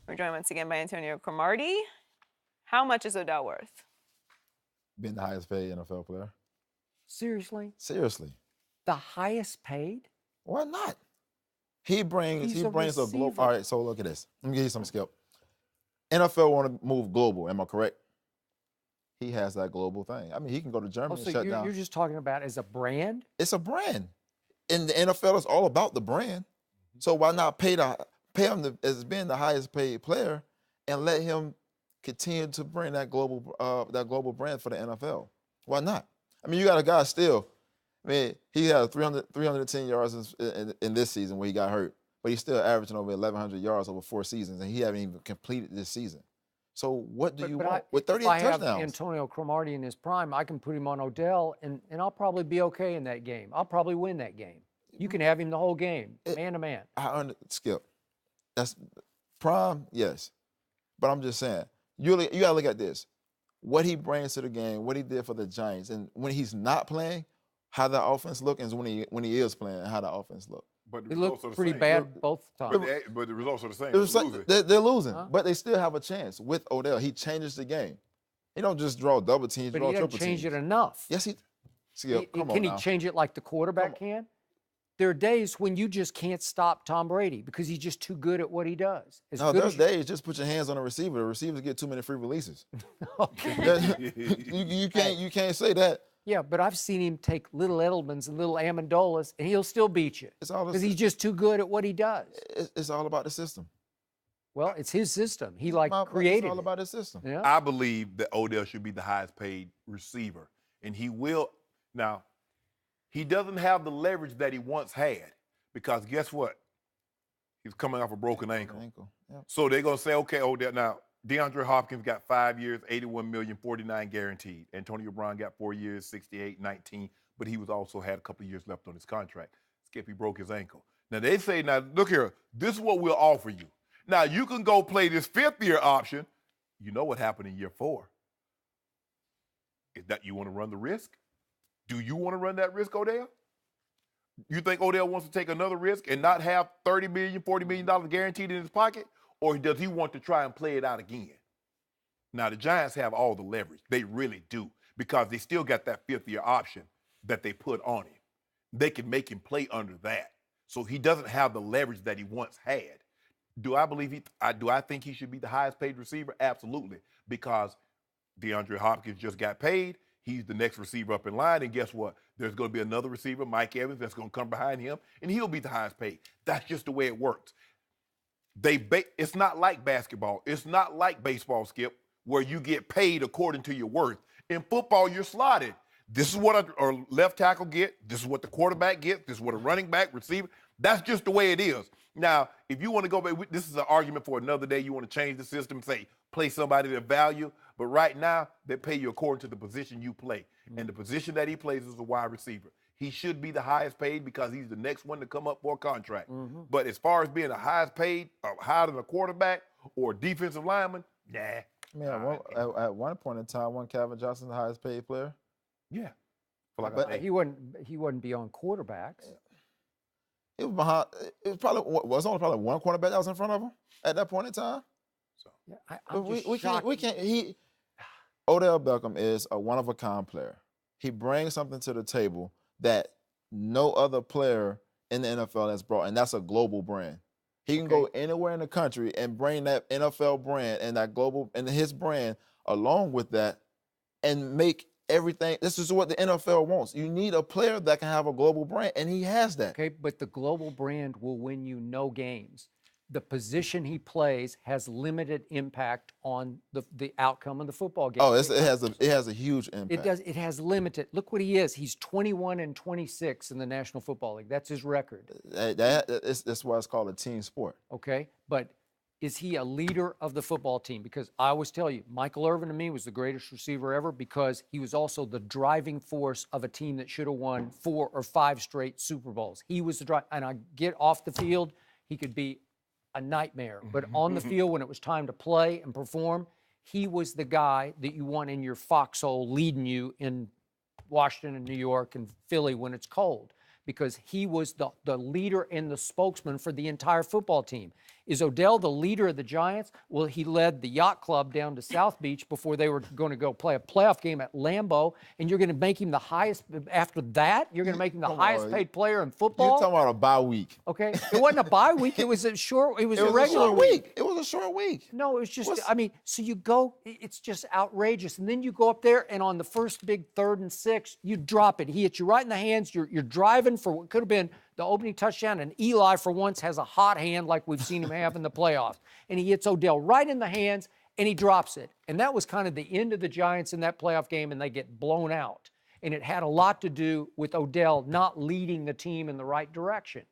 We're joined once again by Antonio Cromartie. How much is Odell worth? Been the highest paid NFL player. Seriously? Seriously. The highest paid? Why not? He brings a global. receiver. All right, so look at this. Let me give you some Skip. NFL want to move global. Am I correct? He has that global thing. I mean, he can go to Germany Oh, and so shut down. you're just talking about as a brand? It's a brand. And the NFL is all about the brand. So why not pay him as being the highest paid player and let him continue to bring that global brand for the NFL? Why not? I mean, you got a guy still. I mean, he had 310 yards in this season where he got hurt, but he's still averaging over 1,100 yards over 4 seasons, and he haven't even completed this season. So what do you want with 38 if I touchdowns? have Antonio Cromartie in his prime, I can put him on Odell, and I'll probably be okay in that game. I'll probably win that game. You can have him the whole game, man to man. Skip. That's prime, yes. But I'm just saying, you got to look at this. What he brings to the game, what he did for the Giants, and when he's not playing, how the offense look, and when he is playing, how the offense look. But the They results look are the pretty same. bad both times. But the results are the same. They're losing, Huh? but they still have a chance with Odell. He changes the game. He don't just draw double teams, But draw he doesn't triple change teams. it enough. Yes, Skip, come on Can now. he change it like the quarterback can? There are days when you just can't stop Tom Brady because he's just too good at what he does. No, there's days, just put your hands on the receiver. The receivers get too many free releases. Okay. you can't say that. Yeah, but I've seen him take little Edelmans and little Amendolas, and he'll still beat you It's all because he's just too good at what he does. It's all about the system. Well, it's his system. He It's created all it. about his system. Yeah. I believe that Odell should be the highest paid receiver. And he will. Now, he doesn't have the leverage that he once had because guess what? He's coming off a broken ankle. Yep. So they're going to say, okay, Odell. Now, DeAndre Hopkins got 5 years, $81 million, $49 guaranteed. Antonio Brown got 4 years, $68, $19, but he was also had a couple of years left on his contract. Skippy broke his ankle. Now, they say, now, look here, this is what we'll offer you. Now, you can go play this 5th-year option. You know what happened in year 4. Is that you want to run the risk? Do you want to run that risk, Odell? You think Odell wants to take another risk and not have $30 million, $40 million guaranteed in his pocket? Or does he want to try and play it out again? Now, the Giants have all the leverage. They really do because they still got that 5th-year option that they put on him. They can make him play under that. So he doesn't have the leverage that he once had. Do I think he should be the highest paid receiver? Absolutely, because DeAndre Hopkins just got paid. He's the next receiver up in line, and guess what? There's going to be another receiver, Mike Evans, that's going to come behind him, and he'll be the highest paid. That's just the way it works. It's not like basketball. It's not like baseball, Skip, where you get paid according to your worth. In football, you're slotted. This is what a left tackle get. This is what the quarterback gets. This is what a running back, receiver. That's just the way it is. Now, if you want to go back, this is an argument for another day. You want to change the system, say, play somebody to value. But right now, they pay you according to the position you play. And the position that he plays is a wide receiver. He should be the highest paid because he's the next one to come up for a contract. But as far as being the highest paid, higher than a quarterback or a defensive lineman, nah. Yeah, at one point in time, wasn't Calvin Johnson the highest paid player? Yeah. But he wouldn't be on quarterbacks. It was behind. It was only probably one quarterback that was in front of him at that point in time. So Yeah, I'm just we shocked. can't. Odell Beckham is a one of a kind player. He brings something to the table that no other player in the NFL has brought, and that's a global brand. He can go anywhere in the country and bring that NFL brand and that global and his brand along with that, and make everything. This is what the NFL wants. You need a player that can have a global brand, and he has that. Okay, but the global brand will win you no games. The position he plays has limited impact on the outcome of the football game. Oh, it has a huge impact. It does. It has limited. Look what he is. He's 21-26 in the National Football League. That's his record. That's why it's called a team sport. Okay, but is he a leader of the football team? Because I always tell you, Michael Irvin to me was the greatest receiver ever because he was also the driving force of a team that should have won 4 or 5 straight Super Bowls. He was the drive. And I get off the field, he could be a nightmare. But on the field, when it was time to play and perform, he was the guy that you want in your foxhole leading you in Washington and New York and Philly when it's cold, because he was the leader and the spokesman for the entire football team. Is Odell the leader of the Giants? Well, he led the yacht club down to South Beach before they were going to go play a playoff game at Lambeau, and you're going to make him the highest, after that, you're going to make him the highest paid player in You're football? talking about a bye week. Okay. It wasn't a bye week. It was a short, it was a regular short week. It was a short week. No, it was just, I mean, so you go, it's just outrageous. And then you go up there, and on the first big 3rd and 6, you drop it. He hits you right in the hands. You're driving for what could have been the opening touchdown, and Eli, for once, has a hot hand like we've seen him have in the playoffs. And he hits Odell right in the hands, and he drops it. And that was kind of the end of the Giants in that playoff game, and they get blown out. And it had a lot to do with Odell not leading the team in the right direction.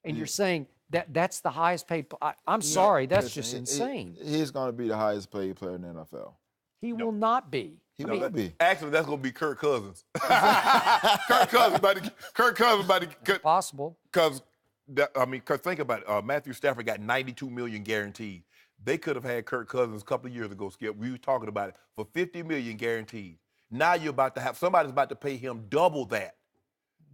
And you're saying that's the highest paid. I'm sorry, that's just insane. He's going to be the highest paid player in the NFL. He will not be. He will be. Actually, that's going to be Kirk Cousins. Kirk Cousins about to Possible. Because think about it. Matthew Stafford got $92 million guaranteed. They could have had Kirk Cousins a couple of years ago, Skip. We were talking about it for $50 million guaranteed. Now you're about to have somebody's about to pay him double that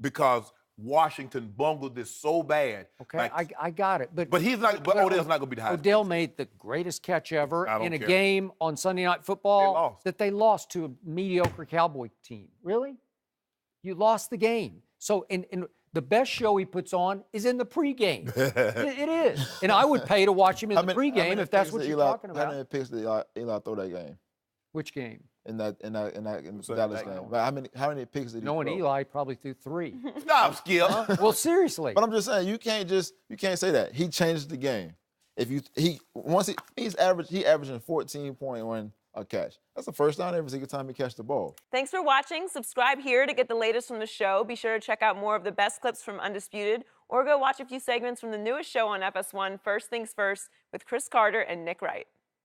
because Washington bungled this so bad. Okay, Like, I got it. but he's not. But Odell's not going to be the highest. Odell made the greatest catch ever I don't in a care. game on Sunday Night Football They lost. that they lost to a mediocre Cowboy team. Really? You lost the game. So, and the best show he puts on is in the pregame. It is. And I would pay to watch him in the pregame if that's what you're talking How about. many picks did Eli throw that game? Which game? In that Dallas night game. game. But how many picks did he Knowing throw? Eli probably threw 3. Stop, Skip. Well, seriously. But I'm just saying you can't say that. He changed the game. If he's averaging 14.1 a catch. That's the first time every single time he catch the ball. Thanks for watching. Subscribe here to get the latest from the show. Be sure to check out more of the best clips from Undisputed, or go watch a few segments from the newest show on FS1, First Things First, with Chris Carter and Nick Wright.